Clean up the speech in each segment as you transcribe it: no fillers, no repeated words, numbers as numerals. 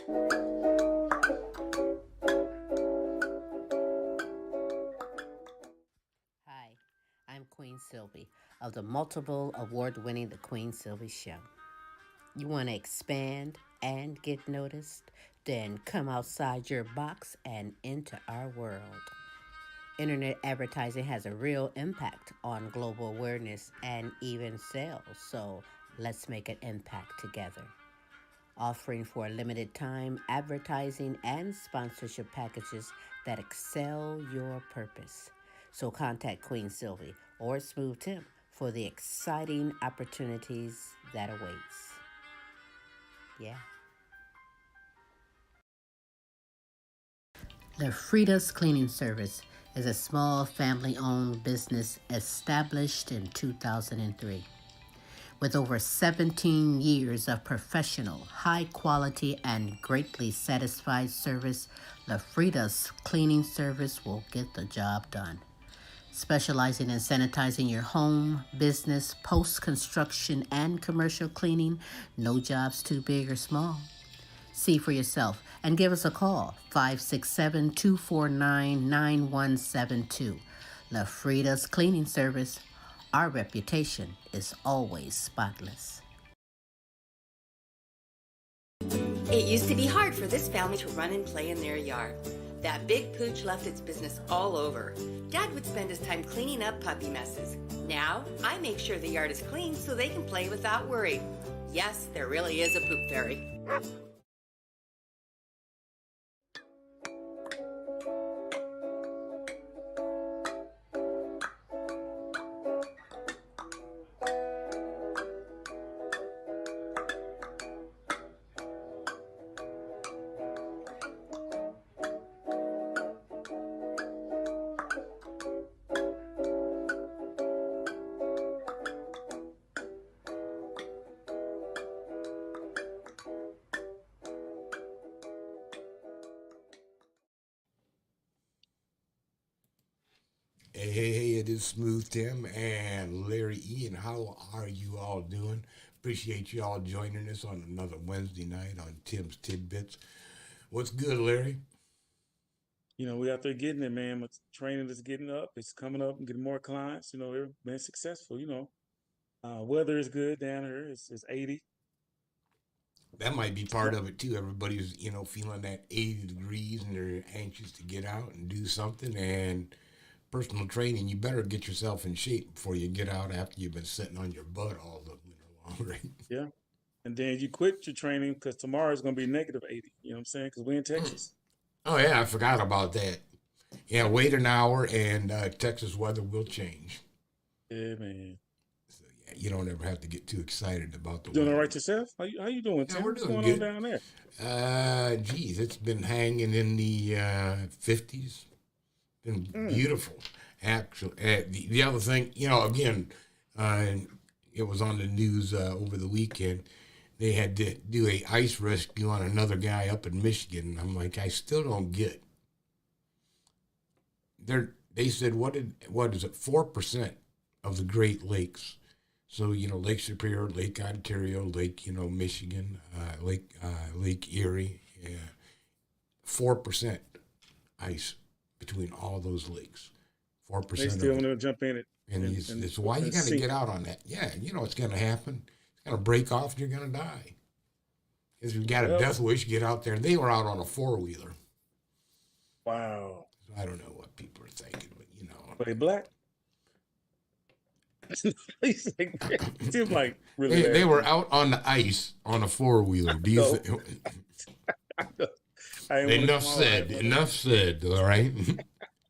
Hi, I'm Queen Sylvie of the multiple award winning The Queen Sylvie Show. You want to expand and get noticed? Then come outside your box and into our world. Internet advertising has a real impact on global awareness and even sales, so let's make an impact together. Offering for a limited time advertising and sponsorship packages that excel your purpose. So contact Queen Sylvie or Smooth Tim for the exciting opportunities that awaits. Yeah. The Frida's Cleaning Service is a small family-owned business established in 2003. With over 17 years of professional, high quality, and greatly satisfied service, La Frida's Cleaning Service will get the job done. Specializing in sanitizing your home, business, post-construction, and commercial cleaning, no job's too big or small. See for yourself and give us a call, 567-249-9172. La Frida's Cleaning Service. Our reputation is always spotless. It used to be hard for this family to run and play in their yard. That big pooch left its business all over. Dad would spend his time cleaning up puppy messes. Now, I make sure the yard is clean so they can play without worry. Yes, there really is a poop fairy. Hey, it is Smooth Tim and Larry E. And how are you all doing? Appreciate you all joining us on another Wednesday night on Tim's Tidbits. What's good, Larry? We out there getting it, man. But training is getting up. It's coming up and getting more clients. They're being successful. Weather is good down here. It's 80. That might be part of it too. Everybody's, feeling that 80 degrees and they're anxious to get out and do something. And personal training, you better get yourself in shape before you get out after you've been sitting on your butt all the winter long, right? Yeah. And then you quit your training because tomorrow is going to be negative 80. You know what I'm saying? Because we're in Texas. Oh, yeah, I forgot about that. Yeah, wait an hour and Texas weather will change. Yeah, man. So, yeah, you don't ever have to get too excited about the Doing all weather. right yourself? How you doing, Yeah, Tim? we're What's doing going on good. down there? Geez, it's been hanging in the 50s. Been beautiful, actually. The other thing, again, it was on the news over the weekend. They had to do a ice rescue on another guy up in Michigan. I'm like, I still don't get. They said what is it? 4% of the Great Lakes. So Lake Superior, Lake Ontario, Lake Michigan, Lake Erie, yeah, 4% ice between all those lakes. They 4% still of want it. to jump in it And it's why you and got to sink get it. out on that. Yeah, it's going to happen. It's going to break off and you're going to die. If you've got a Well, death wish, get out there. They were out on a four-wheeler. wow. So I don't know what people are thinking, but Were they black? He's like, Tim, like, really they were laughing. out on the ice on a four-wheeler. Do you No, think? I didn't want to Enough come on right, said. brother. Enough said. All right.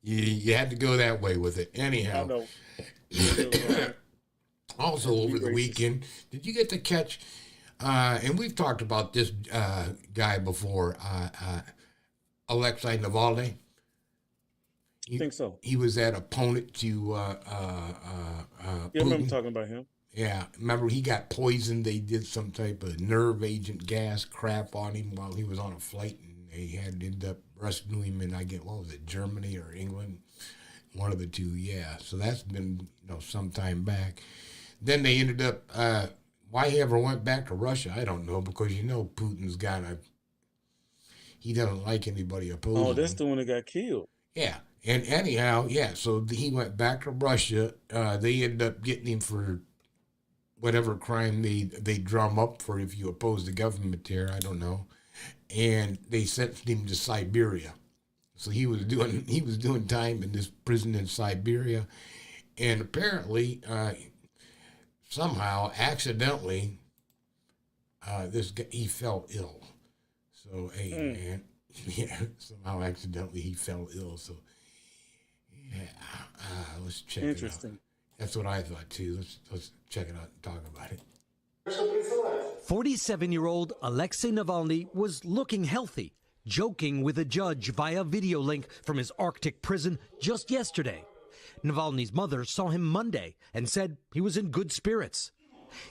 You had to go that way with it. I Anyhow, know. It was all right. also Had to be over the racist. weekend, did you get to catch? And we've talked about this guy before, Alexei Navalny. I think so. He was that opponent to Yeah, I remember Putin. talking about him. Yeah, remember he got poisoned. They did some type of nerve agent gas crap on him while he was on a flight, and they had to end up rescuing him in, I get, what was it, Germany or England? One of the two, yeah. So that's been some time back. Then they ended up. Why he ever went back to Russia, I don't know, because Putin's got a he doesn't like anybody opposing Oh, that's him. the one that got killed. Yeah. And anyhow, yeah, so he went back to Russia. They ended up getting him for whatever crime they drum up for if you oppose the government there. I don't know. And they sentenced him to Siberia. So he was doing time in this prison in Siberia, and apparently somehow accidentally this guy, he fell ill. So hey man, yeah, somehow accidentally he fell ill. So yeah, let's check it out. Interesting. That's what I thought too. Let's check it out and talk about it. 47-year-old Alexei Navalny was looking healthy, joking with a judge via video link from his Arctic prison just yesterday. Navalny's mother saw him Monday and said he was in good spirits.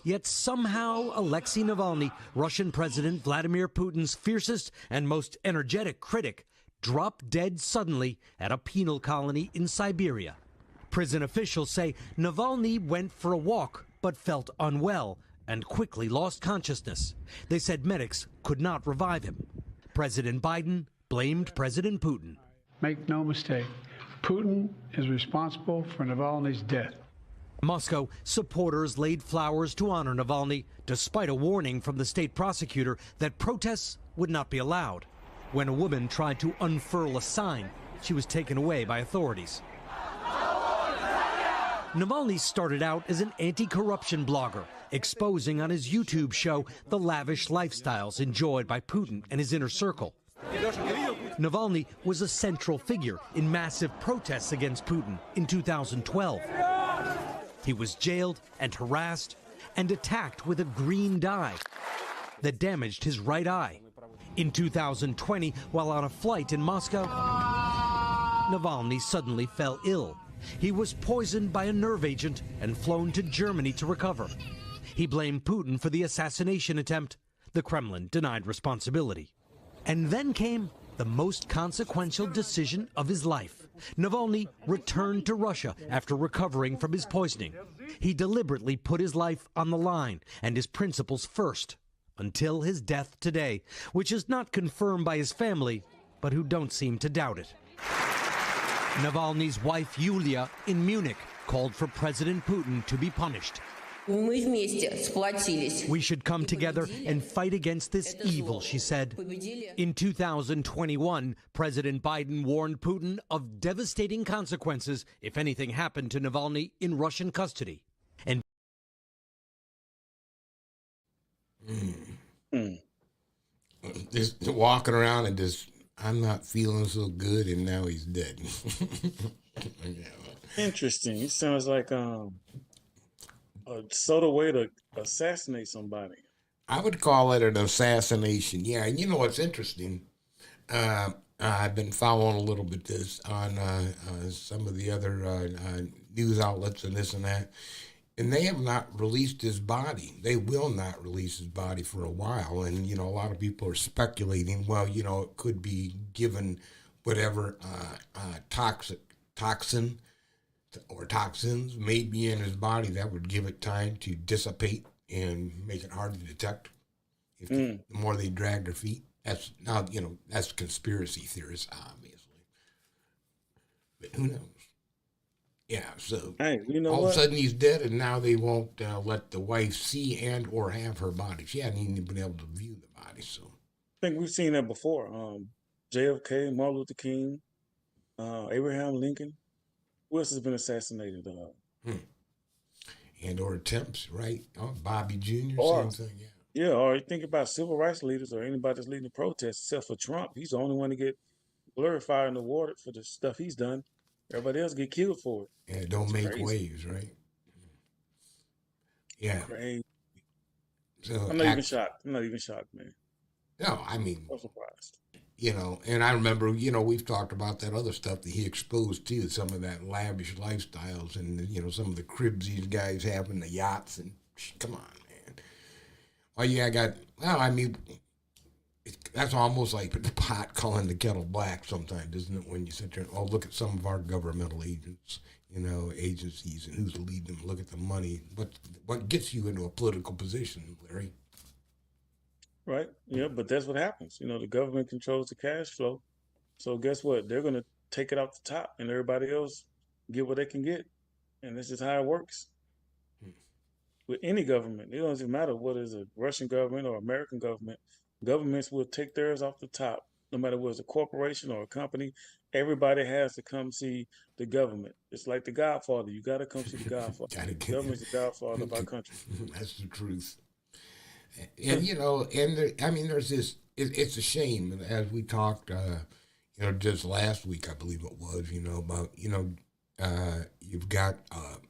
Yet somehow Alexei Navalny, Russian President Vladimir Putin's fiercest and most energetic critic, dropped dead suddenly at a penal colony in Siberia. Prison officials say Navalny went for a walk but felt unwell and quickly lost consciousness. They said medics could not revive him. President Biden blamed President Putin. Make no mistake, Putin is responsible for Navalny's death. Moscow supporters laid flowers to honor Navalny, despite a warning from the state prosecutor that protests would not be allowed. When a woman tried to unfurl a sign, she was taken away by authorities. Navalny started out as an anti-corruption blogger, exposing on his YouTube show the lavish lifestyles enjoyed by Putin and his inner circle. Navalny was a central figure in massive protests against Putin in 2012. He was jailed and harassed and attacked with a green dye that damaged his right eye. In 2020, while on a flight in Moscow, Navalny suddenly fell ill. He was poisoned by a nerve agent and flown to Germany to recover. He blamed Putin for the assassination attempt. The Kremlin denied responsibility. And then came the most consequential decision of his life. Navalny returned to Russia after recovering from his poisoning. He deliberately put his life on the line and his principles first, until his death today, which is not confirmed by his family, but who don't seem to doubt it. Navalny's wife, Yulia, in Munich, called for President Putin to be punished. We should come together and fight against this evil, she said. In 2021, President Biden warned Putin of devastating consequences if anything happened to Navalny in Russian custody. And just walking around and just, I'm not feeling so good, and now he's dead. Interesting. It sounds like a subtle way to assassinate somebody. I would call it an assassination. Yeah, and you know what's interesting? I've been following a little bit this on some of the other news outlets and this and that, and they have not released his body. They will not release his body for a while, and you know a lot of people are speculating. Well, you know it could be given whatever toxin or toxins may be in his body that would give it time to dissipate and make it hard to detect. If the more they drag their feet, that's now that's conspiracy theorists, obviously. But who knows? Yeah. So hey, you know all what? of a sudden he's dead, and now they won't let the wife see and or have her body. She hadn't even been able to view the body. So I think we've seen that before. JFK, Martin Luther King, Abraham Lincoln. Who else has been assassinated? And or attempts, right? Oh, Bobby Jr. Or- Same thing. Yeah. Yeah, or you think about civil rights leaders or anybody that's leading the protests, except for Trump. He's the only one to get glorified and awarded for the stuff he's done. Everybody else get killed for it. And it don't It's make crazy. waves, right? Yeah. Crazy. So I'm not even shocked. I'm not even shocked, man. No, I mean, I'm surprised. and I remember, we've talked about that other stuff that he exposed too, some of that lavish lifestyles and, some of the cribs these guys have and the yachts and come on, man. Oh yeah, that's almost like the pot calling the kettle black sometimes, isn't it? When you sit there and, look at some of our governmental agents, agencies and who's leading them, look at the money. What gets you into a political position, Larry? right? Yeah, but that's what happens. The government controls the cash flow. So guess what? They're going to take it off the top and everybody else get what they can get. And this is how it works with any government. It doesn't matter what is a Russian government or American government. Governments will take theirs off the top, no matter whether it's a corporation or a company. Everybody has to come see the government. It's like the Godfather. You got to come see the Godfather. Gotta The get government's the Godfather of our country. That's the truth. And I mean, there's this. It's a shame, as we talked, just last week, I believe it was, about you've got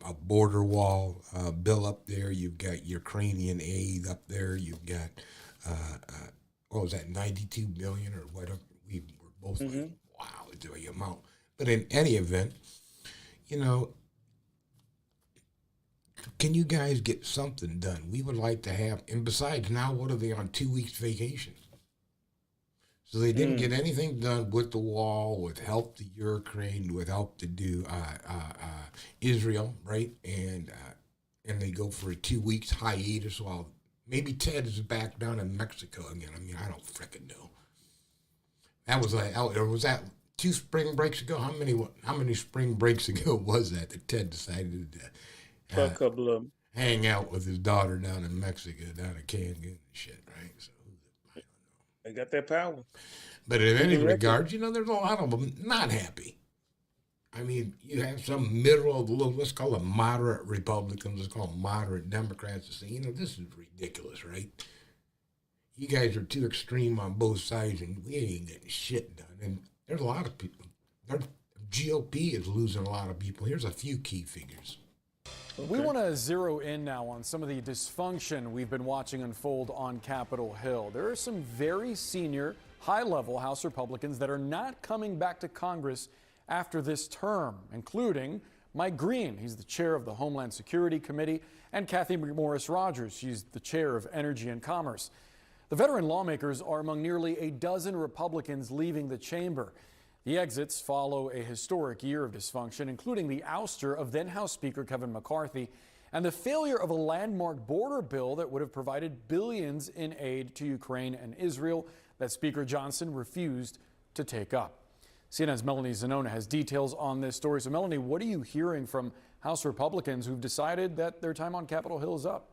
a border wall bill up there. You've got Ukrainian aid up there. You've got what was that, 92 billion or whatever. We were both like, wow, it's the amount. But in any event, you know, can you guys get something done? We would like to have, and besides, now what are they on 2 weeks vacation? So they didn't get anything done with the wall, with help to Ukraine, with help to do Israel, right? And they go for a 2 weeks hiatus while maybe Ted is back down in Mexico again. I mean, I don't frickin' know. That was like, or was that 2 spring breaks ago? How many spring breaks ago was that Ted decided to A couple of them. hang out with his daughter down in Mexico, down in Cancun and shit, right? So They got that power. but in any regards, there's a lot of them not happy. I mean, you have some middle, let's call them moderate Republicans, let's call them moderate Democrats that say, this is ridiculous, right? You guys are too extreme on both sides, and we ain't getting shit done. And there's a lot of people. GOP is losing a lot of people. Here's a few key figures. Okay. We want to zero in now on some of the dysfunction we've been watching unfold on Capitol Hill. There are some very senior, high-level House Republicans that are not coming back to Congress after this term, including Mike Green. He's the chair of the Homeland Security Committee, and Cathy Morris Rogers. She's the chair of Energy and Commerce. The veteran lawmakers are among nearly a dozen Republicans leaving the chamber. The exits follow a historic year of dysfunction, including the ouster of then House Speaker Kevin McCarthy and the failure of a landmark border bill that would have provided billions in aid to Ukraine and Israel that Speaker Johnson refused to take up. CNN's Melanie Zanona has details on this story. So, Melanie, what are you hearing from House Republicans who've decided that their time on Capitol Hill is up?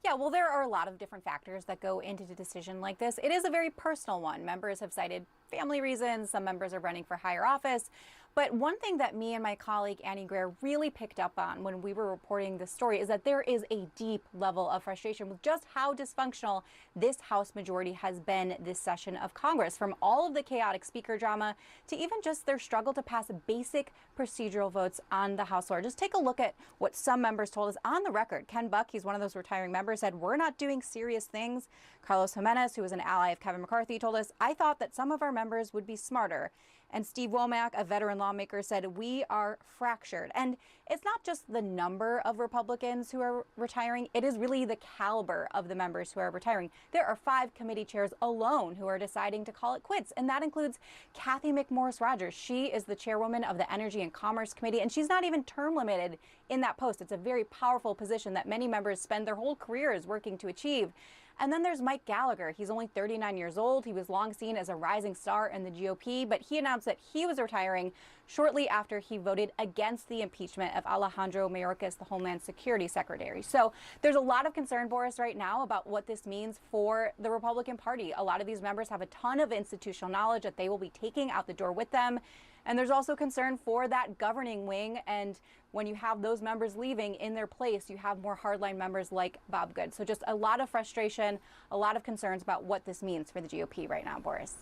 Yeah, well, there are a lot of different factors that go into a decision like this. It is a very personal one. Members have cited family reasons. Some members are running for higher office. But one thing that me and my colleague Annie Greer really picked up on when we were reporting this story is that there is a deep level of frustration with just how dysfunctional this House majority has been this session of Congress, from all of the chaotic speaker drama to even just their struggle to pass basic procedural votes on the House floor. Just take a look at what some members told us on the record. Ken Buck, he's one of those retiring members, said, "We're not doing serious things." Carlos Jimenez, who was an ally of Kevin McCarthy, told us, "I thought that some of our members would be smarter." And Steve Womack, a veteran lawmaker, said, "We are fractured." And it's not just the number of Republicans who are retiring. It is really the caliber of the members who are retiring. There are 5 committee chairs alone who are deciding to call it quits. And that includes Cathy McMorris Rogers. She is the chairwoman of the Energy and Commerce Committee, and she's not even term limited in that post. It's a very powerful position that many members spend their whole careers working to achieve. And then there's Mike Gallagher. He's only 39 years old. He was long seen as a rising star in the GOP, but he announced that he was retiring shortly after he voted against the impeachment of Alejandro Mayorkas, the Homeland Security Secretary. So there's a lot of concern, Boris, right now about what this means for the Republican Party. A lot of these members have a ton of institutional knowledge that they will be taking out the door with them. And there's also concern for that governing wing. And when you have those members leaving, in their place, you have more hardline members like Bob Good. So just a lot of frustration, a lot of concerns about what this means for the GOP right now, Boris.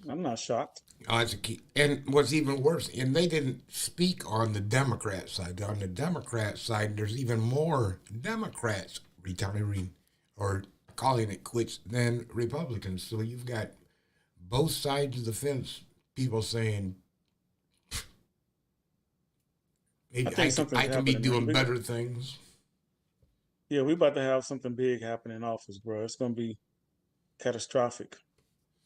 I'm not shocked. Oh, that's a key. And what's even worse, and they didn't speak on the Democrat side. On the Democrat side, there's even more Democrats retiring or calling it quits than Republicans. So you've got both sides of the fence, people saying, maybe I can be doing better things. Yeah, we're about to have something big happen in office, bro. It's going to be catastrophic.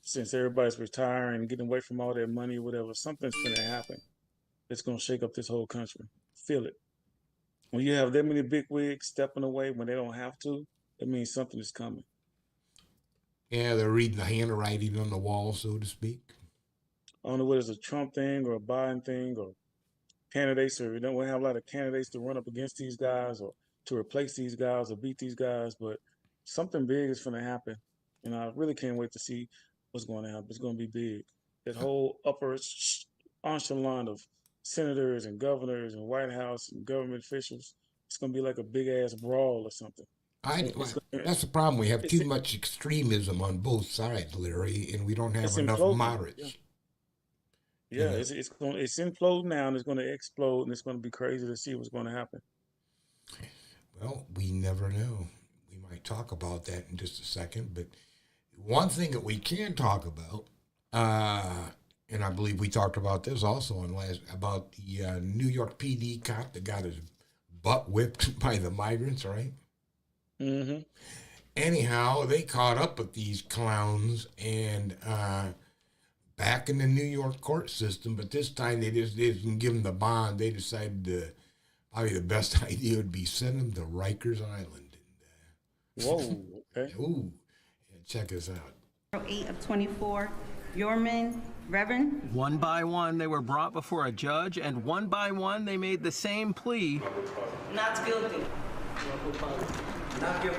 Since everybody's retiring and getting away from all their money or whatever, something's going to happen. It's going to shake up this whole country. Feel it. when you have that many big wigs stepping away when they don't have to, it means something is coming. Yeah, they're reading the handwriting on the wall, so to speak. I don't know whether it's a Trump thing or a Biden thing or candidates, or we don't have a lot of candidates to run up against these guys or to replace these guys or beat these guys, but something big is going to happen. And I really can't wait to see what's going to happen. It's going to be big. That whole upper echelon of senators and governors and White House and government officials, it's going to be like a big ass brawl or something. That's the problem. We have too much extremism on both sides, Larry, and we don't have enough moderates. Yeah, it's imploding now, and it's going to explode, and it's going to be crazy to see what's going to happen. Well, we never know. We might talk about that in just a second, but one thing that we can talk about, and I believe we talked about this also about the New York PD cop that got his butt whipped by the migrants, right? Mm-hmm. Anyhow, they caught up with these clowns and back in the New York court system, but this time they didn't give them the bond. They decided probably the best idea would be send them to Rikers Island. Whoa, okay. Ooh, yeah, check us out. 8 of 24, Yorman, Reverend. One by one, they were brought before a judge, and one by one, they made the same plea. Not guilty.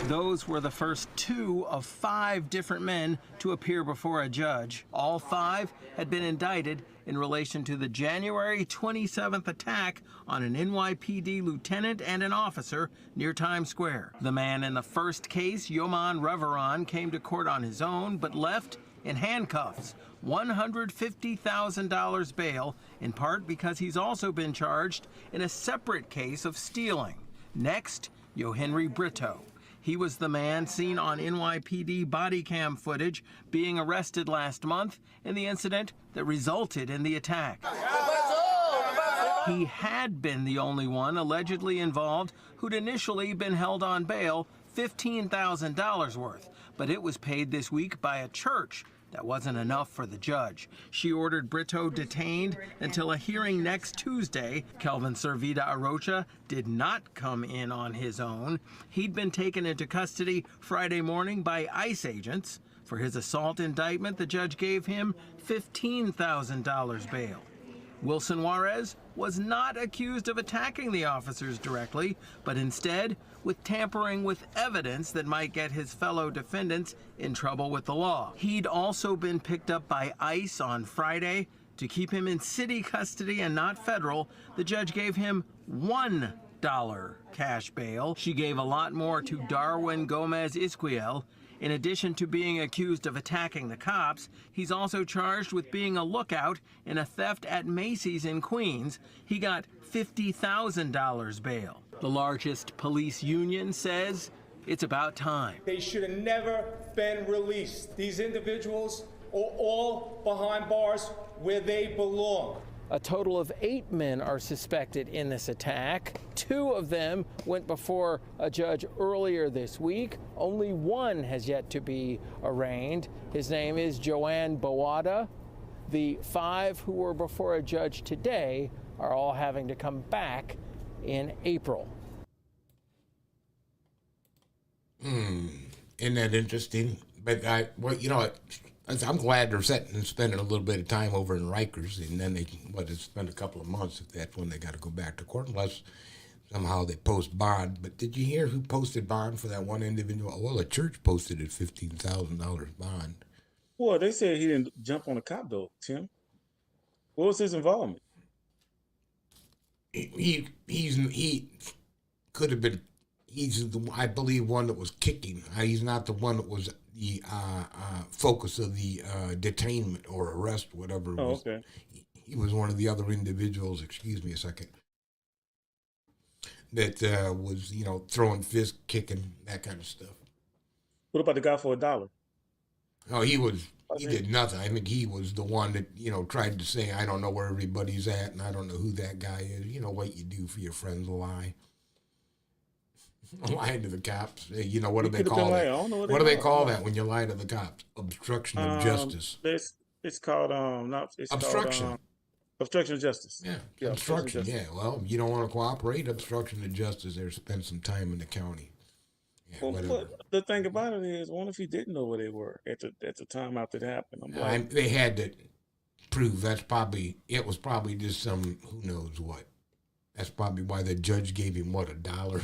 Those were the first 2 of 5 different men to appear before a judge. All 5 had been indicted in relation to the January 27th attack on an NYPD lieutenant and an officer near Times Square. The man in the first case, Yoman Reveron, came to court on his own but left in handcuffs. $150,000 bail, in part because he's also been charged in a separate case of stealing. Next, Yohenry Brito. He was the man seen on NYPD body cam footage being arrested last month in the incident that resulted in the attack. He had been the only one allegedly involved who'd initially been held on bail, $15,000 worth, but it was paid this week by a church. That wasn't enough for the judge. She ordered Brito detained until a hearing next Tuesday. Kelvin Servida Arocha did not come in on his own. He'd been taken into custody Friday morning by ICE agents. For his assault indictment, the judge gave him $15,000 bail. Wilson Juarez was not accused of attacking the officers directly, but instead with tampering with evidence that might get his fellow defendants in trouble with the law. He'd also been picked up by ICE on Friday. To keep him in city custody and not federal, the judge gave him $1 cash bail. She gave a lot more to Darwin Gomez Isquiel. In addition to being accused of attacking the cops, he's also charged with being a lookout in a theft at Macy's in Queens. He got $50,000 bail. The largest police union says it's about time. They should have never been released. These individuals are all behind bars where they belong. A total of 8 men are suspected in this attack. 2 of them went before a judge earlier this week. Only 1 has yet to be arraigned. His name is Joanne Bawada. The 5 who were before a judge today are all having to come back in April. Isn't that interesting? But I'm glad they're spending a little bit of time over in Rikers, and then they can spend a couple of months if that's when they got to go back to court, unless somehow they post bond. But did you hear who posted bond for that one individual? Well, the church posted a $15,000 bond. Well, they said he didn't jump on a cop though, Tim. What was his involvement? He could have been. He's I believe one that was kicking. He's not the one that was the focus of the detainment or arrest, whatever it was. Okay. He was one of the other individuals, excuse me a second, that was, throwing fists, kicking, that kind of stuff. What about the guy for $1? Oh, he did nothing. I think he was the one that, tried to say, I don't know where everybody's at, and I don't know who that guy is. You know what you do for your friends, lie. Lying to the cops. What do they call that? What do they call that when you lie to the cops? Obstruction of justice. It's called obstruction. Obstruction of justice. Yeah, obstruction. Yeah, well, you don't want to cooperate. Obstruction of justice. There, spend some time in the county. Yeah, Well, whatever. but the thing about it is, what if he didn't know where they were at the time after it happened? I'm like, They had to prove it was probably just some who knows what. That's probably why the judge gave him what, $1.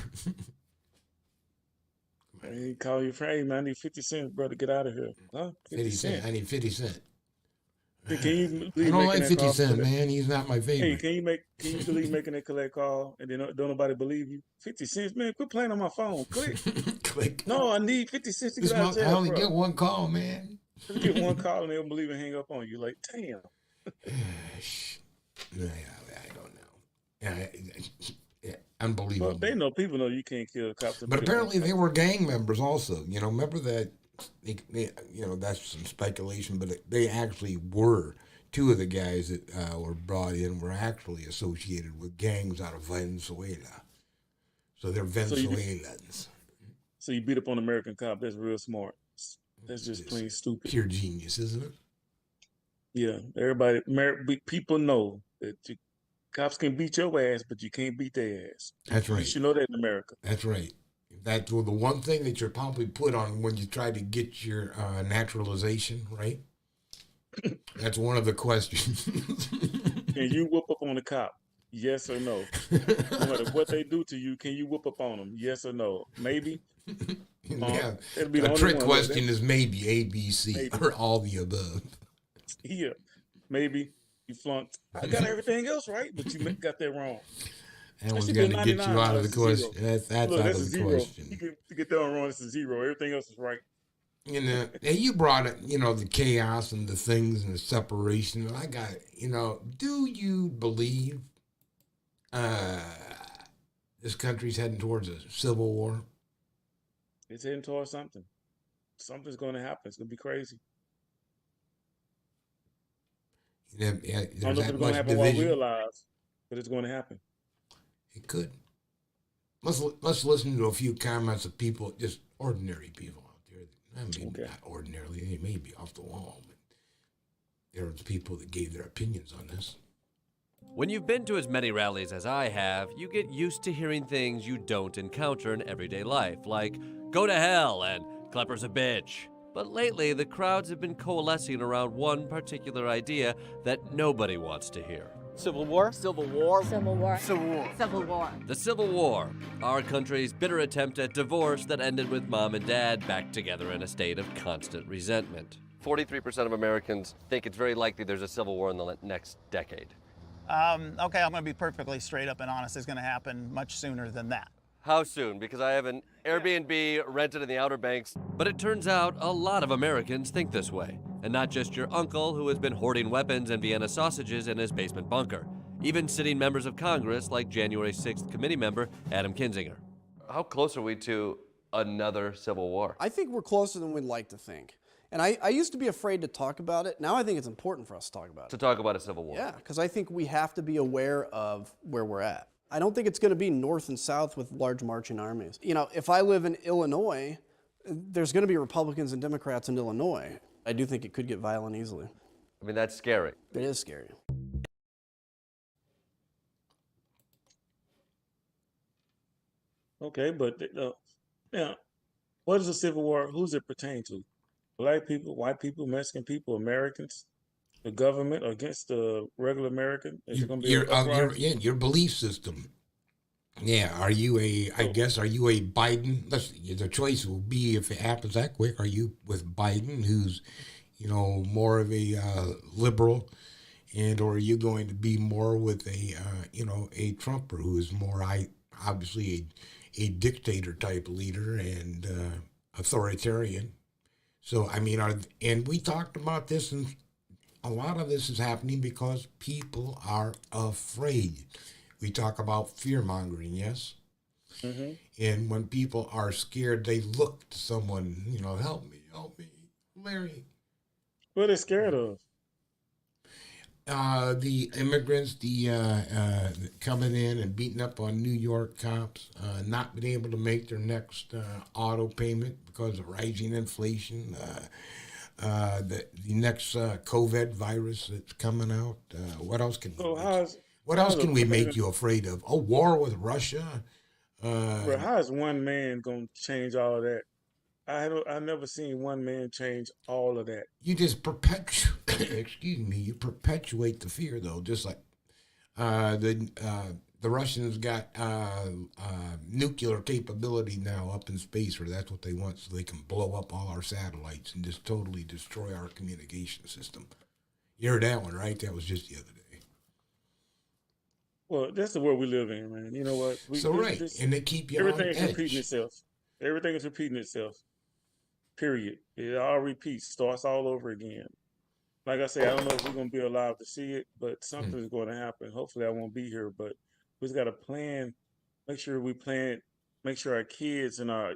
he call you friend, hey man, I need 50 cents, brother, get out of here. Huh? 50 cents. I need 50 cents. Hey, can you I don't like 50 call cents, man. He's not my Hey, favorite. can you believe making that collect call and then don't nobody believe you? 50 cents, man, quit playing on my phone. Click. Click. No, I need 50 cents to get out of jail. I only bro. get one call, man. Just get one call and they don't believe and hang up on you. Like, damn. I don't know. Yeah, unbelievable. Well, they know, people know you can't kill cops. But apparently they were gang members also. Remember that, that's some speculation, but they actually were. Two of the guys that were brought in were actually associated with gangs out of Venezuela. So they're Venezuelans. So you beat up on an American cop. That's real smart. That's just plain stupid. Pure genius, isn't it? Yeah. People know that cops can beat your ass, but you can't beat their ass. That's right. You should know that in America. That's right. That's the one thing that you're probably put on when you try to get your naturalization, right? That's one of the questions. Can you whoop up on a cop? Yes or no? No matter what they do to you, can you whoop up on them? Yes or no? Maybe. Yeah. It'll be the A trick only question is maybe A, B, C, maybe. or all the above. Yeah, maybe you flunked. I got everything else right, but you got that wrong. That one's going to get you out of the question. That's out of the zero. question. You get that one wrong, it's a zero. Everything else is right. And you brought it, the chaos and the things and the separation. And I got, do you believe this country's heading towards a civil war? It's heading towards something. Something's going to happen. It's going to be crazy. Yeah, I don't know if it's going to happen while we're alive, but it's going to happen. It could. Let's listen to a few comments of people, just ordinary people out there. I mean, not ordinarily, they may be off the wall, but there's people that gave their opinions on this. When you've been to as many rallies as I have, you get used to hearing things you don't encounter in everyday life, like go to hell and Klepper's a bitch. But lately, the crowds have been coalescing around one particular idea that nobody wants to hear. Civil war? Civil war? Civil war. Civil war. Civil war. The Civil War, our country's bitter attempt at divorce that ended with mom and dad back together in a state of constant resentment. 43% of Americans think it's very likely there's a civil war in the next decade. Okay, I'm going to be perfectly straight up and honest. It's going to happen much sooner than that. How soon? Because I have an Airbnb rented in the Outer Banks. But it turns out a lot of Americans think this way. And not just your uncle who has been hoarding weapons and Vienna sausages in his basement bunker. Even sitting members of Congress like January 6th committee member Adam Kinzinger. How close are we to another civil war? I think we're closer than we'd like to think. And I used to be afraid to talk about it. Now I think it's important for us to talk about it. To talk about a civil war? Yeah, because I think we have to be aware of where we're at. I don't think it's going to be north and south with large marching armies. If I live in Illinois, there's going to be Republicans and Democrats in Illinois. I do think it could get violent easily. I mean, that's scary. It is scary. Okay, but what is a civil war? Who's it pertain to? Black people, white people, Mexican people, Americans? The government against the regular American? Is it going to be your belief system. Yeah, are you a Biden? The choice will be, if it happens that quick, are you with Biden, who's, more of a liberal, or are you going to be more with a Trumper who is more, obviously a dictator type leader and authoritarian? So, I mean, and we talked about this, and a lot of this is happening because people are afraid. We talk about fear-mongering, yes? Mm-hmm. And when people are scared, they look to someone, help me, Larry. What are they scared of? The immigrants, coming in and beating up on New York cops, not being able to make their next auto payment because of rising inflation, the next COVID virus that's coming out. What else can So what else how's a can we make president, you afraid of? A war with Russia? bro, how is one man gonna change all of that? I never seen one man change all of that. You just perpetuate. Excuse me. You perpetuate the fear, though. Just like the Russians got nuclear capability now up in space, or that's what they want, so they can blow up all our satellites and just totally destroy our communication system. You heard that one, right? That was just the other day. Well, that's the world we live in, man. You know what? And they keep you everything on is edge. repeating itself. Everything is repeating itself. Period. It all repeats, starts all over again. Like I say, I don't know if we're gonna be alive to see it, but something's going to happen. Hopefully, I won't be here, but we just got to plan. Make sure we plan. Make sure our kids and our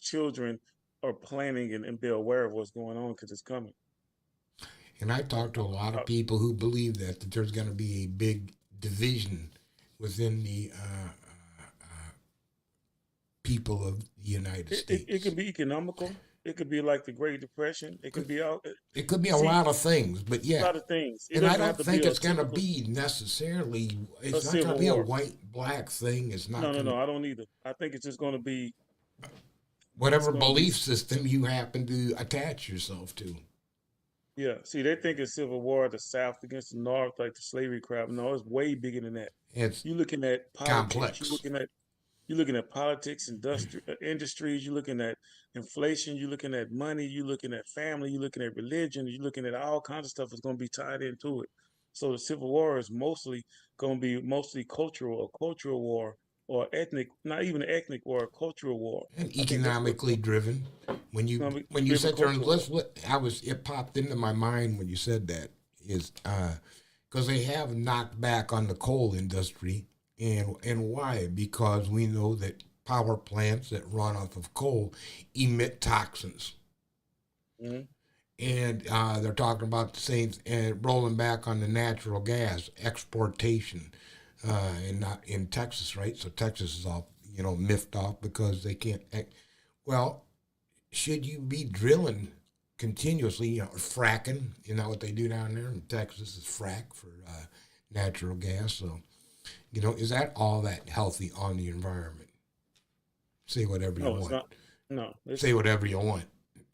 children are planning and be aware of what's going on because it's coming. And I talked to a lot of people who believe that there's going to be a big division within the people of the United States. It can be economical. It could be like the Great Depression. It could be all. It could be a lot of things, but yeah, a lot of things. And I don't think it's going to be necessarily. It's not going to be a white-black thing. It's not. No. I don't either. I think it's just going to be whatever belief system you happen to attach yourself to. Yeah. See, they think it's civil war, the South against the North, like the slavery crap. No, it's way bigger than that. You're looking at politics. Complex. You're looking at politics, industries. You're looking at inflation. You're looking at money. You're looking at family. You're looking at religion. You're looking at all kinds of stuff that's going to be tied into it. So the Civil War is mostly going to be cultural, a cultural war, or ethnic, not even an ethnic war, a cultural war. And economically driven. When you said there, it popped into my mind when you said that is because they have knocked back on the coal industry. And why? Because we know that power plants that run off of coal emit toxins. Mm-hmm. And they're talking about the same, and rolling back on the natural gas exportation, and not in Texas, right? So Texas is all, miffed off because they can't. Well, should you be drilling continuously, fracking? You know what they do down there in Texas is frack for natural gas. So. Is that all that healthy on the environment? Say whatever you want. It's not. No. Say whatever you want.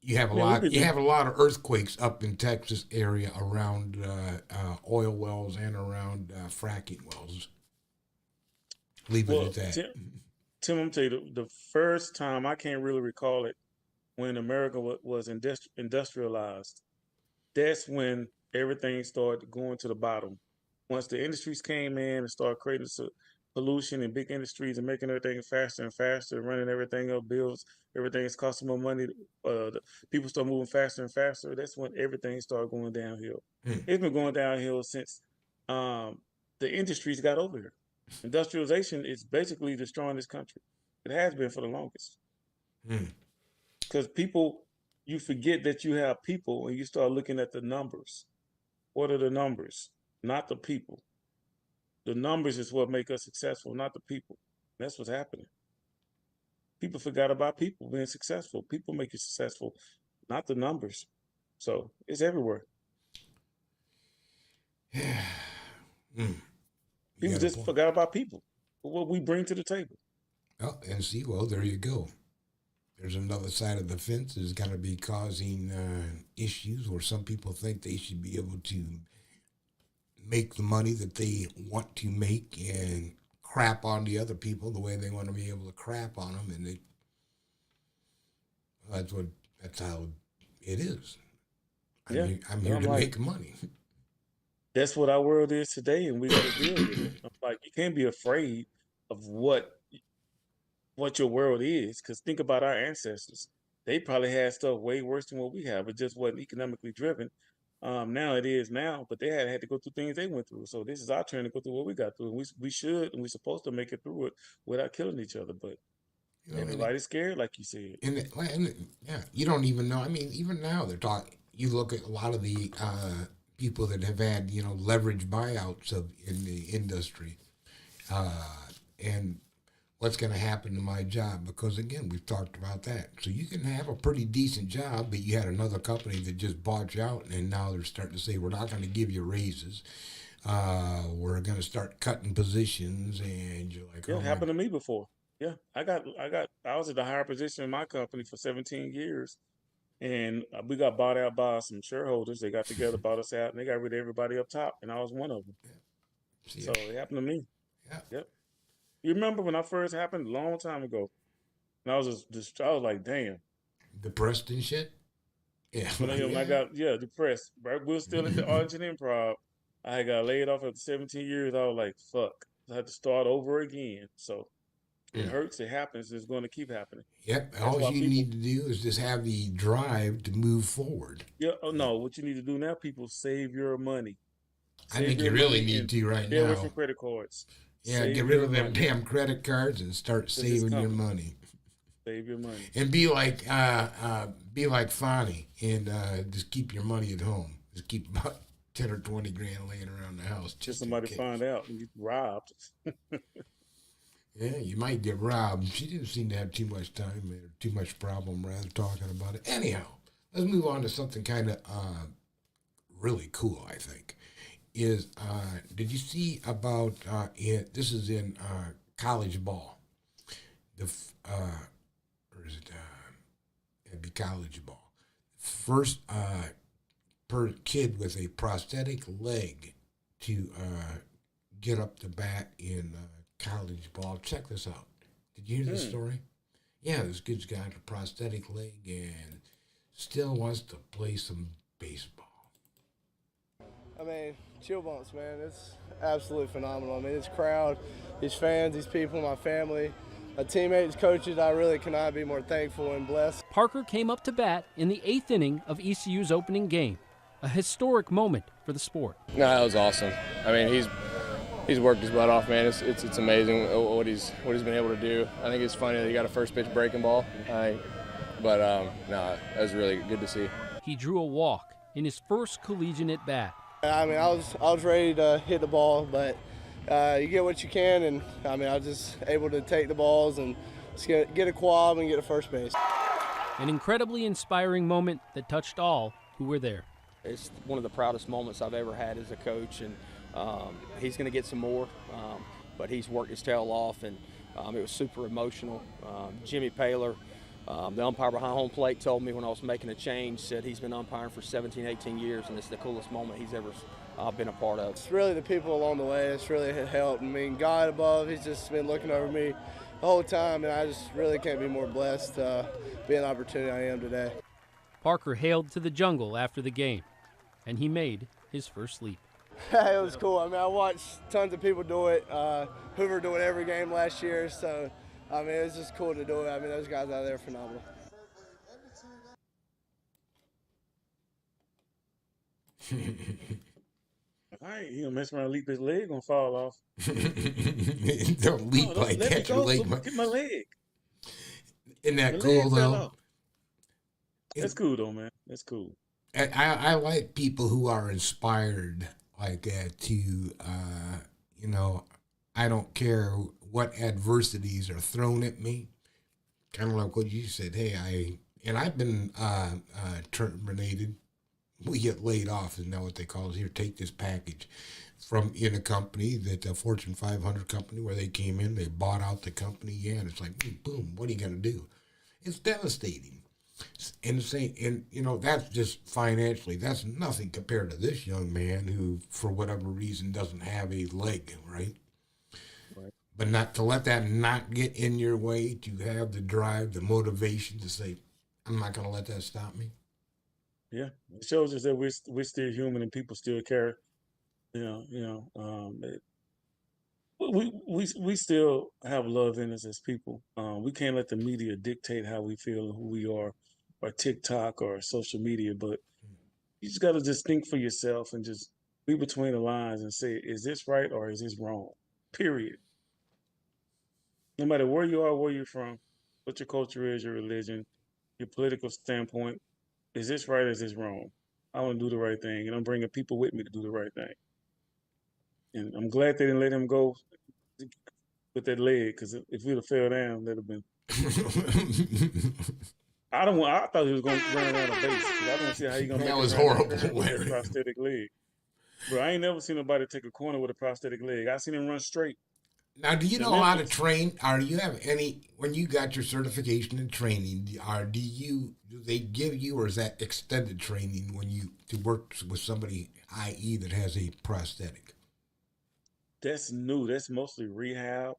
You have a lot. You have a lot of earthquakes up in Texas area around oil wells and around fracking wells. Leave it at that. Tim, I'm tell you, the first time I can't really recall it when America was industrialized. That's when everything started going to the bottom. Once the industries came in and started creating pollution in big industries and making everything faster and faster, running everything up, bills, everything is costing more money. People start moving faster and faster. That's when everything started going downhill. It's been going downhill since the industries got over here. Industrialization is basically destroying this country. It has been for the longest. Because you forget that you have people and you start looking at the numbers. What are the numbers? Not the people. The numbers is what make us successful, not the people. That's what's happening. People forgot about people being successful. People make you successful, not the numbers. So it's everywhere. People just forgot about people, what we bring to the table. Oh, and see, there you go. There's another side of the fence that's going to be causing issues where some people think they should be able to make the money that they want to make and crap on the other people the way they want to be able to crap on them, and that's how it is. I'm here to make money. That's what our world is today, and we got to deal with it. Like, you can't be afraid of what your world is, because think about our ancestors. They probably had stuff way worse than what we have. It just wasn't economically driven. Now it is now, but they had to go through things they went through. So this is our turn to go through what we got through. And we should, and we're supposed to make it through it without killing each other. But everybody's scared, like you said. And you don't even know. I mean, even now they're talking. You look at a lot of the people that have had leverage buyouts in the industry, and what's going to happen to my job? Because again, we've talked about that. So you can have a pretty decent job, but you had another company that just bought you out, and now they're starting to say, we're not going to give you raises. We're going to start cutting positions, and you're like, Yeah, oh it my. happened to me before. Yeah, I was at the higher position in my company for 17 years, and we got bought out by some shareholders. They got together, bought us out, and they got rid of everybody up top, and I was one of them. See So it happened to me. Yeah. Yep. You remember when I first happened a long time ago, and I was I was like, damn. Depressed and shit? Yeah. When I got depressed, right? We were still at the Argentine Improv. I had got laid off after 17 years. I was like, fuck. I had to start over again. So it hurts. It happens. It's going to keep happening. Yep. That's All why you need to do is just have the drive to move forward. Yeah. Oh no. What you need to do now, people, save your money. I think you really need to right Stay away now. from credit cards. Yeah, Save get rid your of them money. damn credit cards and start saving your money. Save your money. And be like Fonnie and just keep your money at home. Just keep about 10 or 20 grand laying around the house. Just somebody find out and get robbed. Yeah, you might get robbed. She didn't seem to have too much time or too much problem rather talking about it. Anyhow, let's move on to something kind of really cool, I think. Did you see about this is in college ball. Or is it it'd be college ball. First per kid with a prosthetic leg to get up to bat in college ball. Check this out. Did you hear this story? Yeah, this kid's got a prosthetic leg and still wants to play some baseball. I mean, chill bumps, man. It's absolutely phenomenal. I mean, this crowd, these fans, these people, my family, my teammates, coaches, I really cannot be more thankful and blessed. Parker came up to bat in the 8th inning of ECU's opening game, a historic moment for the sport. No, that was awesome. I mean, he's worked his butt off, man. It's amazing what he's been able to do. I think it's funny that he got a first pitch breaking ball. But that was really good to see. He drew a walk in his first collegiate at bat. I mean, I was ready to hit the ball, but you get what you can, and I mean, I was just able to take the balls and just get a quab and get a first base. An incredibly inspiring moment that touched all who were there. It's one of the proudest moments I've ever had as a coach, and he's going to get some more, but he's worked his tail off, and it was super emotional. Jimmy Paler, the umpire behind home plate, told me when I was making a change, said he's been umpiring for 17, 18 years, and it's the coolest moment he's ever been a part of. It's really the people along the way that's really helped. I mean, God above, he's just been looking over me the whole time, and I just really can't be more blessed to be an opportunity I am today. Parker hailed to the jungle after the game, and he made his first leap. It was cool. I mean, I watched tons of people do it. Hoover do it every game last year, so I mean, it was just cool to do it. I mean, those guys out there are phenomenal. All right, he gonna mess around and leap his leg, gonna fall off. Don't leap like that. Your leg Get my leg. Isn't that cool, though? That's cool, though, man. That's cool. I like people who are inspired like that to, I don't care what adversities are thrown at me. Kind of like what you said. Hey, I've been terminated. We get laid off, is now what they call it. Here, take this package from in a company, that a Fortune 500 company, where they came in, they bought out the company, and it's like, boom, what are you going to do? It's devastating. And that's just financially, that's nothing compared to this young man who, for whatever reason, doesn't have a leg, right? But not to let that not get in your way, to have the drive, the motivation to say, I'm not going to let that stop me. Yeah, it shows us that we're still human and people still care. We still have love in us as people. We can't let the media dictate how we feel and who we are, or TikTok or social media. But you just got to just think for yourself and just be between the lines and say, is this right or is this wrong? Period. No matter where you are, where you're from, what your culture is, your religion, your political standpoint, is this right or is this wrong? I want to do the right thing, and I'm bringing people with me to do the right thing. And I'm glad they didn't let him go with that leg, because if we'd have fell down, that'd have been. I thought he was going to run around a base. I don't see how he gonna that make was it around horrible, that curve with Larry. a prosthetic leg. Bro, I ain't never seen nobody take a corner with a prosthetic leg. I seen him run straight. Now, do you know how to train? Or do you have any, when you got your certification in training, do they give you, or is that extended training when you to work with somebody, i.e., that has a prosthetic? That's new. That's mostly rehab.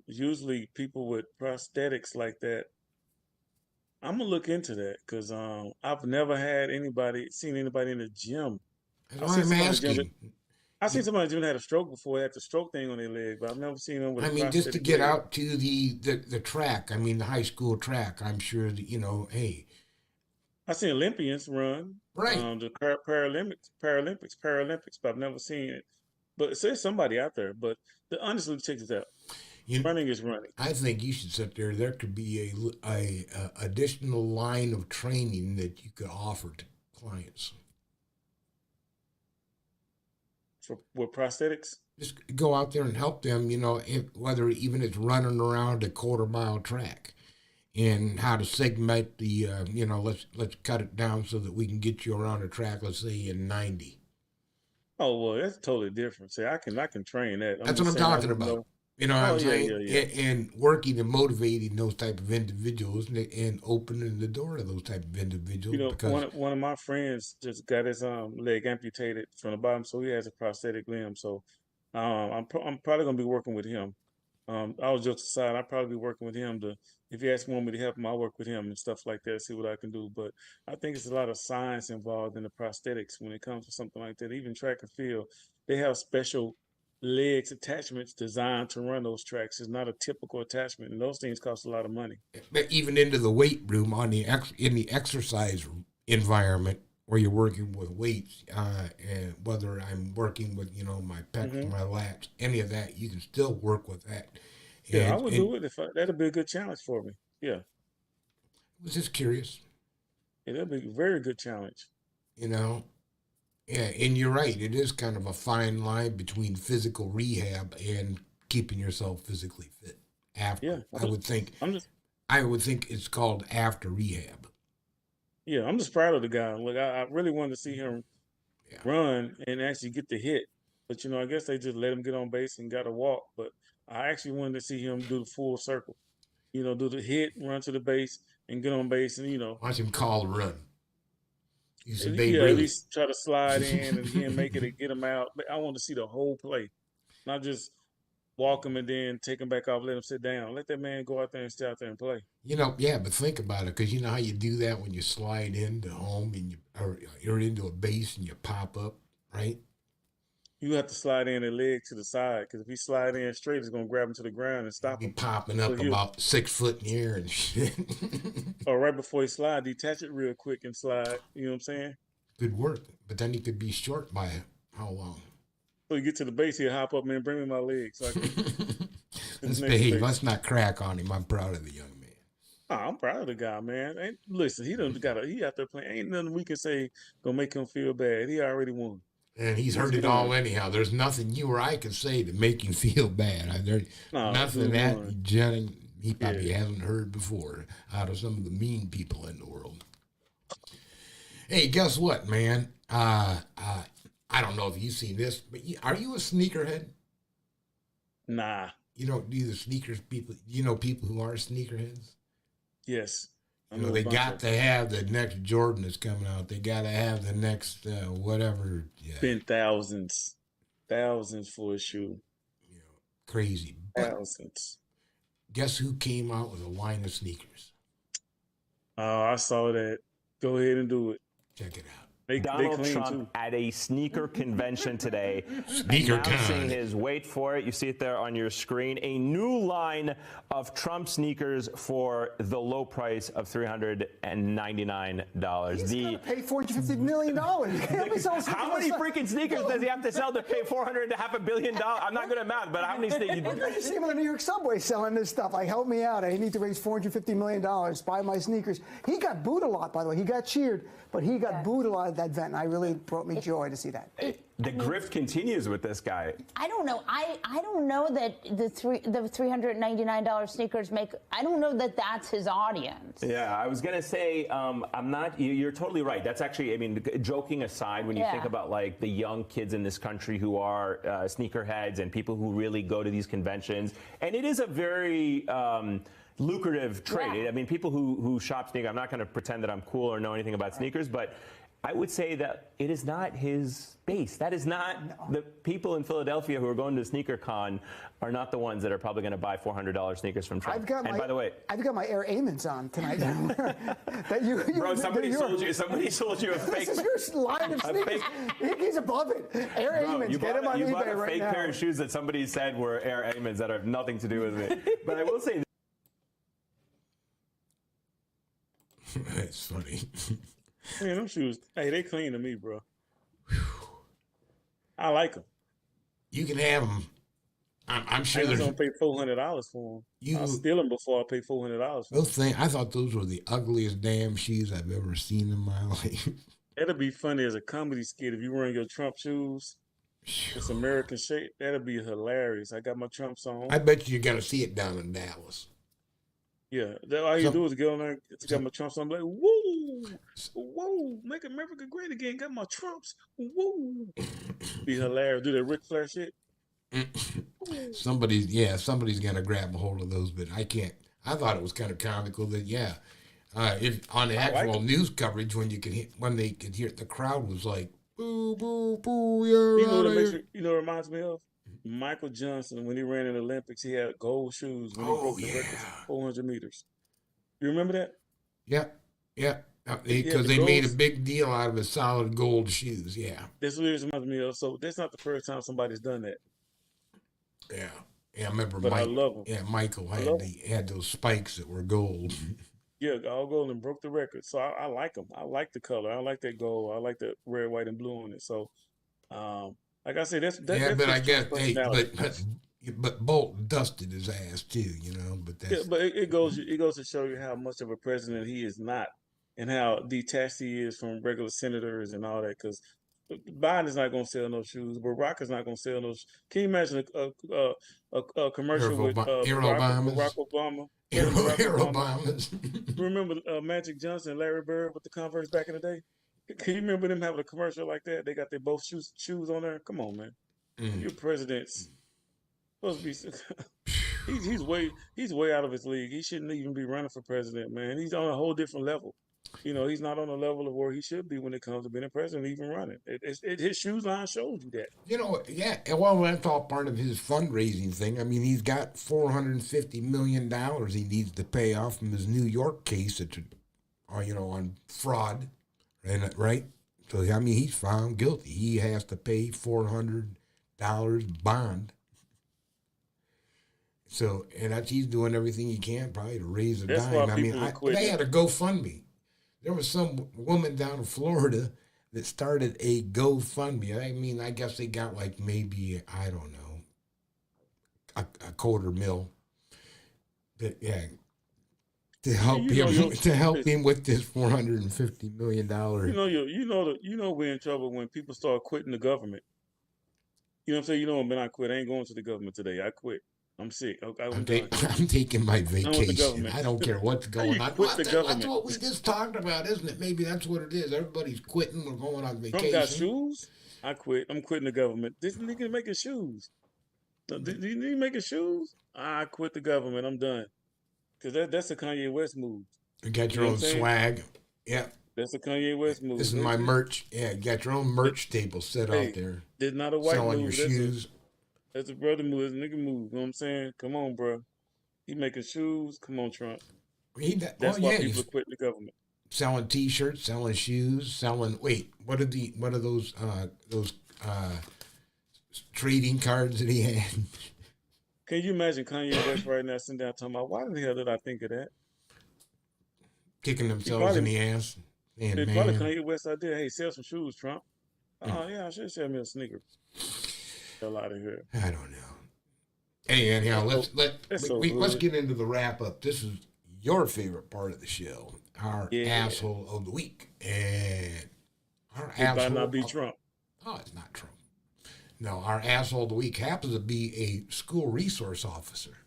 Usually people with prosthetics like that, I'm gonna look into that because I've never seen anybody in the gym. That's why I'm asking. I've seen somebody in the gym that had a stroke before, had the stroke thing on their leg, but I've never seen them with a prosthetic just to get leg. out to the track, the high school track, I'm sure that, hey. I've seen Olympians run. Right. The Paralympics, but I've never seen it. But there's somebody out there. But honestly, check this out. Running is running. I think you should sit there. There could be a additional line of training that you could offer to clients. With prosthetics? Just go out there and help them, whether even it's running around a quarter-mile track, and how to segment the, let's cut it down so that we can get you around a track, let's say in 90. Oh, well, that's totally different. See, I can train that. That's what I'm talking about. You know what I'm saying? Yeah. And working and motivating those type of individuals and opening the door to those type of individuals. Because one of my friends just got his leg amputated from the bottom, so he has a prosthetic limb. So I'm probably gonna be working with him. I was just aside. I'll probably be working with him if he asks me me to help him, I'll work with him and stuff like that, see what I can do. But I think it's a lot of science involved in the prosthetics when it comes to something like that. Even track and field, they have special legs attachments designed to run those tracks. It's not a typical attachment, and those things cost a lot of money. Even into the weight room in the exercise environment where you're working with weights, and whether I'm working with my pecs, my lats, any of that, you can still work with that. Yeah, I would do it that'd be a good challenge for me. Yeah, I was just curious. Yeah, that'd be a very good challenge. Yeah, and you're right. It is kind of a fine line between physical rehab and keeping yourself physically fit. After, I would think it's called after rehab. Yeah, I'm just proud of the guy. Look, I really wanted to see him run and actually get the hit, but I guess they just let him get on base and got to walk. But I actually wanted to see him do the full circle. Do the hit, run to the base, and get on base, and watch him call the run. At least try to slide in and then make it and get him out. But I want to see the whole play, not just walk him and then take him back off, let him sit down. Let that man go out there and stay out there and play. But think about it, because you know how you do that when you slide into home and you're into a base and you pop up, right? You have to slide in a leg to the side, because if he slide in straight, it's going to grab him to the ground and stop him. Be popping up about 6 foot in the air and shit. Or right before he slide, detach it real quick and slide. You know what I'm saying? Good work. But then he could be short by how long? So you get to the base, he'll hop up, man, bring me my leg. So I can let's behave. Let's not crack on him. I'm proud of the young man. Oh, I'm proud of the guy, man. Listen, he out there playing. Ain't nothing we can say gonna make him feel bad. He already won. And he's heard it all anyhow. There's nothing you or I can say to make him feel bad. There's nothing that Jenny, he probably hasn't heard before out of some of the mean people in the world. Hey, guess what, man? I don't know if you've seen this, but are you a sneakerhead? Nah. You don't do the sneakers people. You know people who are sneakerheads? Yes. They got to have the next Jordan that's coming out. They got to have the next whatever. Yeah. Spent thousands for a shoe. Crazy. Thousands. Guess who came out with a line of sneakers? Oh, I saw that. Go ahead and do it. Check it out. Donald Trump at a sneaker convention today. Sneaker announcing his, wait for it, you see it there on your screen, a new line of Trump sneakers for the low price of $399. He's gonna pay $450 million. How many freaking sneakers does he have to sell to pay $450 million? I'm not good at math, but how many sneakers? You see him on the New York subway selling this stuff. Like, help me out. I need to raise $450 million. Buy my sneakers. He got booed a lot, by the way. He got cheered, but he got booed a lot that event. I really brought me joy to see that. The grift continues with this guy. I don't know. I don't know that the $399 sneakers make. I don't know that that's his audience. Yeah, I was gonna say I'm not. You're totally right. That's actually. I mean, joking aside, when you think about like the young kids in this country who are sneakerheads and people who really go to these conventions, and it is a very lucrative trade. I mean, people who shop sneakers. I'm not going to pretend that I'm cool or know anything about sneakers, but I would say that it is not his base. That is not the people in Philadelphia who are going to Sneaker Con are not the ones that are probably going to buy $400 sneakers from Trump. By the way, I've got my Air Amens on tonight. Bro, somebody sold you a fake. This is your line of sneakers. He's above it. Air Amens. Get him on eBay right now. You bought a fake pair of shoes that somebody said were Air Amens that have nothing to do with it. But I will say. That's funny. Man, them shoes, hey, they clean to me, bro. I like them. You can have them. I'm sure I there's. don't pay $400 for them. I'll steal them before I pay $400 for them. I thought those were the ugliest damn shoes I've ever seen in my life. That'd be funny as a comedy skit if you wearing your Trump shoes. It's American shape. That'd be hilarious. I got my Trumps on. I bet you're gonna see it down in Dallas. Yeah, all you do is get on there, got my Trumps on, I'm like, woo, woo, make America great again. Got my Trumps, woo. Be hilarious. Do that Ric Flair shit. Somebody's gonna grab a hold of those, but I can't. I thought it was kind of comical that if on the actual news coverage when they could hear it, the crowd was like boo boo boo. You know what it reminds me of? Michael Johnson, when he ran in the Olympics, he had gold shoes when he broke the record for 400 meters. You remember that? Yeah. Because they made a big deal out of his solid gold shoes. Yeah. That's what it reminds me of. So that's not the first time somebody's done that. Yeah. I remember I love him. Yeah, Michael had those spikes that were gold. Yeah, all gold and broke the record. So I like them. I like the color. I like that gold. I like the red, white, and blue on it. So, like I said, that's but I guess but Bolton dusted his ass too, But that's it goes to show you how much of a president he is not, and how detached he is from regular senators and all that. Because Biden is not going to sell no shoes. Barack is not going to sell no. Can you imagine a commercial with Barack Obama? Aerobamas. Remember Magic Johnson and Larry Bird with the Converse back in the day? Can you remember them having a commercial like that? They got their both shoes on there. Come on, man. Your president's supposed to be. He's way out of his league. He shouldn't even be running for president, man. He's on a whole different level. He's not on the level of where he should be when it comes to being a president, even running. His shoes line shows you that. Well, that's all part of his fundraising thing. I mean, he's got $450 million he needs to pay off from his New York case, on fraud. Right? So, I mean, he's found guilty. He has to pay $400 bond. So, and he's doing everything he can probably to raise a dime. I mean, they had a GoFundMe. There was some woman down in Florida that started a GoFundMe. I mean, I guess they got like maybe, I don't know, a $250,000. But yeah. To help him with this $450 million. We're in trouble when people start quitting the government. You know what I'm saying? Man, I quit. I ain't going to the government today. I quit. I'm sick. I'm taking my vacation. I don't care what's going on. That's what we just talked about, isn't it? Maybe that's what it is. Everybody's quitting. We're going on vacation. Trump got shoes. I quit. I'm quitting the government. This nigga making shoes. You making shoes? I quit the government. I'm done. Because that's a Kanye West move. You got your own swag. Yeah. That's a Kanye West move. This is my merch. Yeah, you got your own merch table set out there. There's not a white selling move. Your shoes. That's a brother move. That's a nigga move. You know what I'm saying? Come on, bro. He making shoes. Come on, Trump. That's why people quit the government. Selling T-shirts, selling shoes, selling. Wait, what are those trading cards that he had? Can you imagine Kanye West right now sitting down talking about, why the hell did I think of that? Kicking themselves in the ass. They probably Kanye West out there, hey, sell some shoes, Trump. Oh, yeah, I should sell me a sneaker. Hell out of here. I don't know. Anyhow, let's get into the wrap-up. This is your favorite part of the show, our asshole of the week. And Our It might asshole, not be Trump. Oh, it's not Trump. No, our asshole of the week happens to be a school resource officer.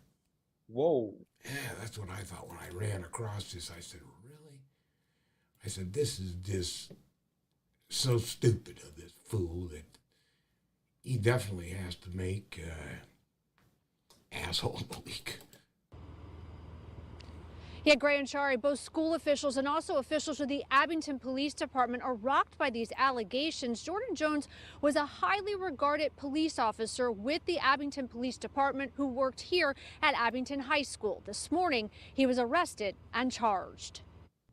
Whoa. Yeah, that's what I thought when I ran across this. I said, really? I said, this is just so stupid of this fool that he definitely has to make asshole of the week. Yeah, Gray and Shari, both school officials and also officials with the Abington Police Department are rocked by these allegations. Jordan Jones was a highly regarded police officer with the Abington Police Department who worked here at Abington High School. This morning, he was arrested and charged.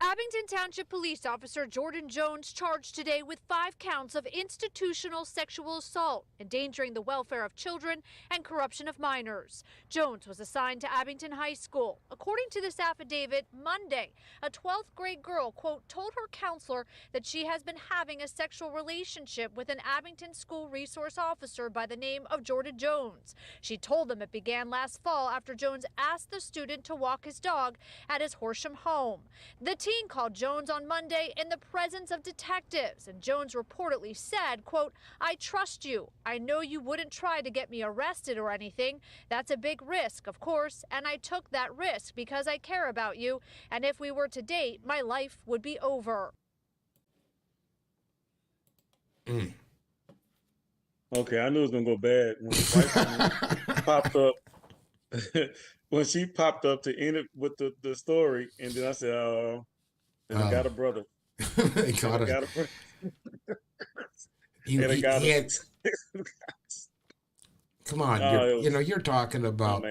Abington Township Police Officer Jordan Jones charged today with 5 counts of institutional sexual assault, endangering the welfare of children, and corruption of minors. Jones was assigned to Abington High School. According to this affidavit, Monday, a 12th grade girl, quote, told her counselor that she has been having a sexual relationship with an Abington school resource officer by the name of Jordan Jones. She told them it began last fall after Jones asked the student to walk his dog at his Horsham home. The teen called Jones on Monday in the presence of detectives, and Jones reportedly said, quote, I trust you. I know you wouldn't try to get me arrested or anything. That's a big risk, of course, and I took that risk because I care about you, and if we were to date, my life would be over. Okay, I knew it was gonna go bad when the wife popped up. When she popped up to end it with the story, and then I said, "Oh, and I got a brother." They got a brother. Come on, you're talking about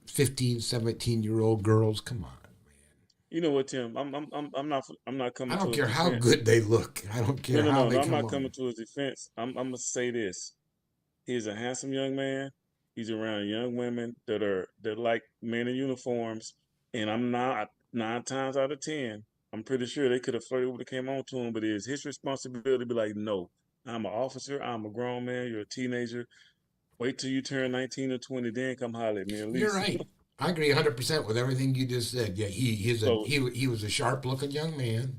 15, 17-year-old girls. Come on. You know what, Tim? I'm not coming. I don't to care his how defense. good they look. I don't care how they I'm come not on. coming to his defense. I'm gonna say this: he's a handsome young man. He's around young women that like men in uniforms, and I'm not 9 times out of 10. I'm pretty sure they could have flirted with it, came on to him, but it's his responsibility to be like, no, I'm an officer. I'm a grown man. You're a teenager. Wait till you turn 19 or 20, then come holler at me. At least. You're right. I agree 100% with everything you just said. Yeah, he was a sharp-looking young man.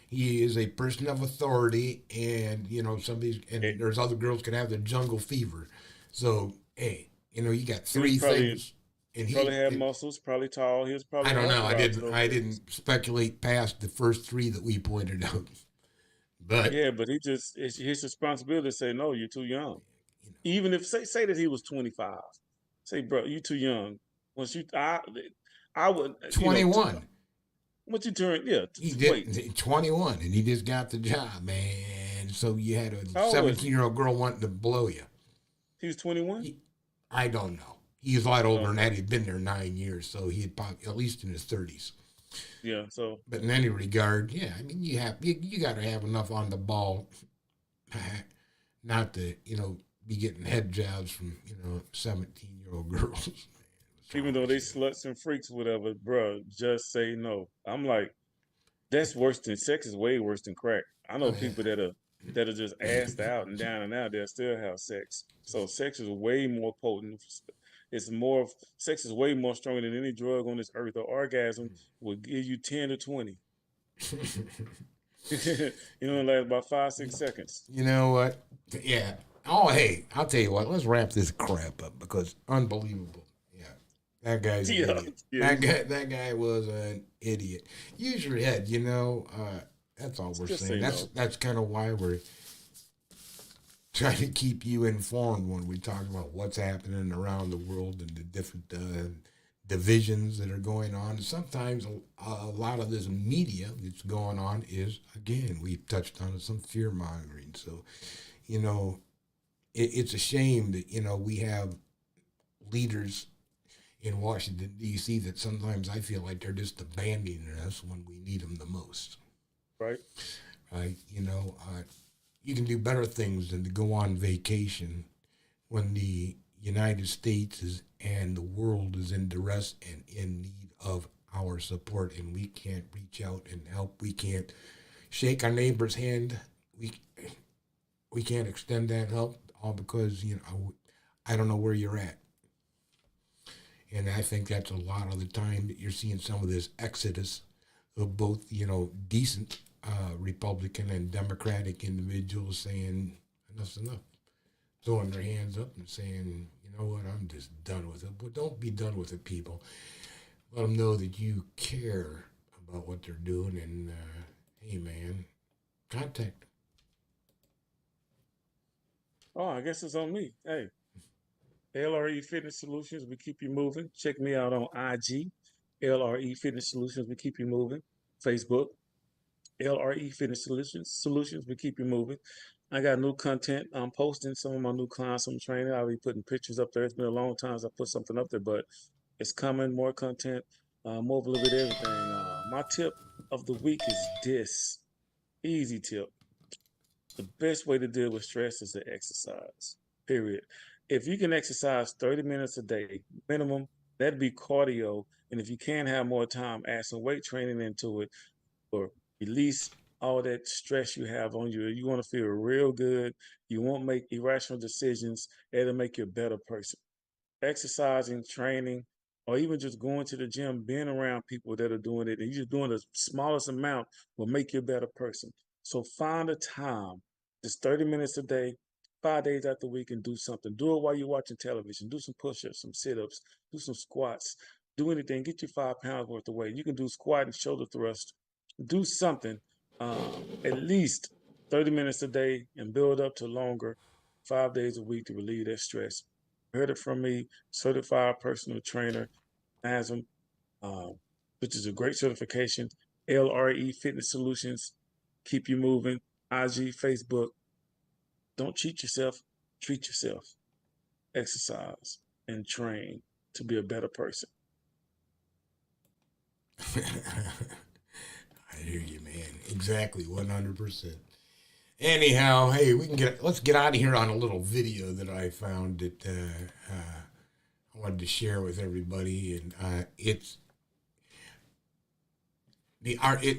He is a person of authority, and there's other girls could have the jungle fever. So hey, you got 3 things. And he probably had muscles. Probably tall. He was probably. I don't know. I didn't speculate past the first 3 that we pointed out. But yeah, but it's his responsibility to say no. You're too young. Even if say that he was 25, say, bro, you too young. Once I would 21. Once you turn, he did 21, and he just got the job, man. So you had a 17-year-old girl wanting to blow you. He was 21. I don't know. He's a lot older than that. He'd been there 9 years, so he'd probably at least in his 30s. Yeah. So, but in any regard, yeah, I mean, you got to have enough on the ball, not to be getting head jobs from 17-year-old girls. Even though they sluts and freaks, whatever, bro, just say no. I'm like, that's worse than sex. Is way worse than crack. I know people that are just assed out and down and out. They still have sex. So sex is way more potent. Sex is way more stronger than any drug on this earth. Or orgasm will give you 10 to 20. Last about 5-6 seconds. You know what? Yeah. Oh, hey, I'll tell you what. Let's wrap this crap up because unbelievable. That guy's an idiot. Yeah. That guy was an idiot. Use your head, that's all we're saying. That's kind of why we're trying to keep you informed when we talk about what's happening around the world and the different divisions that are going on. And sometimes a lot of this media that's going on is, again, we've touched on some fear-mongering. So, it's a shame that, we have leaders in Washington, D.C. that sometimes I feel like they're just abandoning us when we need them the most. Right. Right. You can do better things than to go on vacation when the United States and the world is in duress and in need of our support, and we can't reach out and help. We can't shake our neighbor's hand. We can't extend that help, all because, I don't know where you're at. And I think that's a lot of the time that you're seeing some of this exodus of both, decent Republican and Democratic individuals saying enough's enough, throwing their hands up and saying, you know what, I'm just done with it. But don't be done with it, people. Let them know that you care about what they're doing, and hey, man, contact them. Oh, I guess it's on me. Hey, LRE Fitness Solutions, we keep you moving. Check me out on IG, LRE Fitness Solutions, we keep you moving. Facebook, LRE Fitness Solutions, we keep you moving. I got new content. I'm posting some of my new clients I'm training. I'll be putting pictures up there. It's been a long time since I put something up there, but it's coming. More content, more of a little bit of everything. My tip of the week is this. Easy tip. The best way to deal with stress is to exercise, period. If you can exercise 30 minutes a day, minimum, that'd be cardio. And if you can have more time, add some weight training into it or release all that stress you have on you. You want to feel real good. You won't make irrational decisions. It'll make you a better person. Exercising, training, or even just going to the gym, being around people that are doing it, and you just doing the smallest amount will make you a better person. So find a time, just 30 minutes a day, 5 days out the week, and do something. Do it while you're watching television. Do some push-ups, some sit-ups, do some squats, do anything. Get your 5 pounds worth of weight. You can do squat and shoulder thrust. Do something, at least 30 minutes a day, and build up to longer, 5 days a week to relieve that stress. You heard it from me, certified personal trainer, NASM, which is a great certification. LRE Fitness Solutions, keep you moving. IG, Facebook. Don't cheat yourself. Treat yourself. Exercise and train to be a better person. I hear you, man. Exactly, 100%. Anyhow, hey, let's get out of here on a little video that I found that I wanted to share with everybody, and this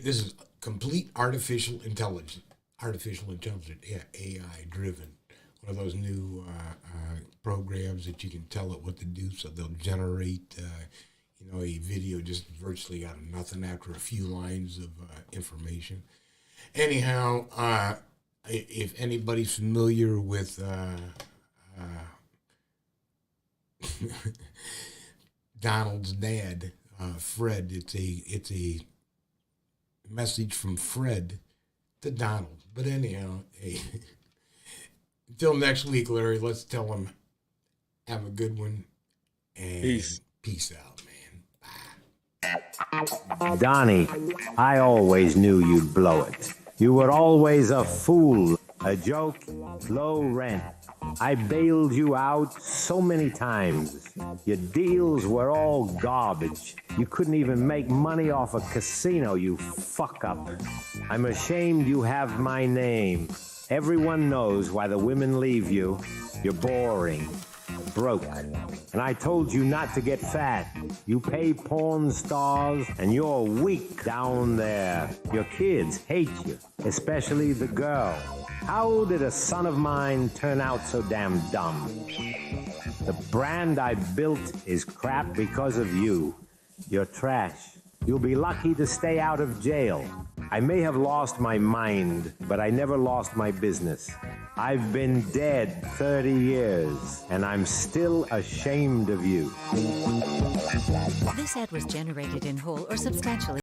is complete artificial intelligence, yeah, AI driven. One of those new programs that you can tell it what to do, so they'll generate a video just virtually out of nothing after a few lines of information. Anyhow, if anybody's familiar with Donald's dad, Fred, it's a message from Fred to Donald. But anyhow, hey, until next week, Larry, let's tell him have a good one and peace out, man. Donnie, I always knew you'd blow it. You were always a fool, a joke, low rent. I bailed you out so many times. Your deals were all garbage. You couldn't even make money off a casino, you fuck up. I'm ashamed you have my name. Everyone knows why the women leave you. You're boring, broke. And I told you not to get fat. You pay porn stars and you're weak down there. Your kids hate you, especially the girl. How did a son of mine turn out so damn dumb? The brand I built is crap because of you. You're trash. You'll be lucky to stay out of jail. I may have lost my mind, but I never lost my business. I've been dead 30 years, and I'm still ashamed of you. This ad was generated in whole or substantially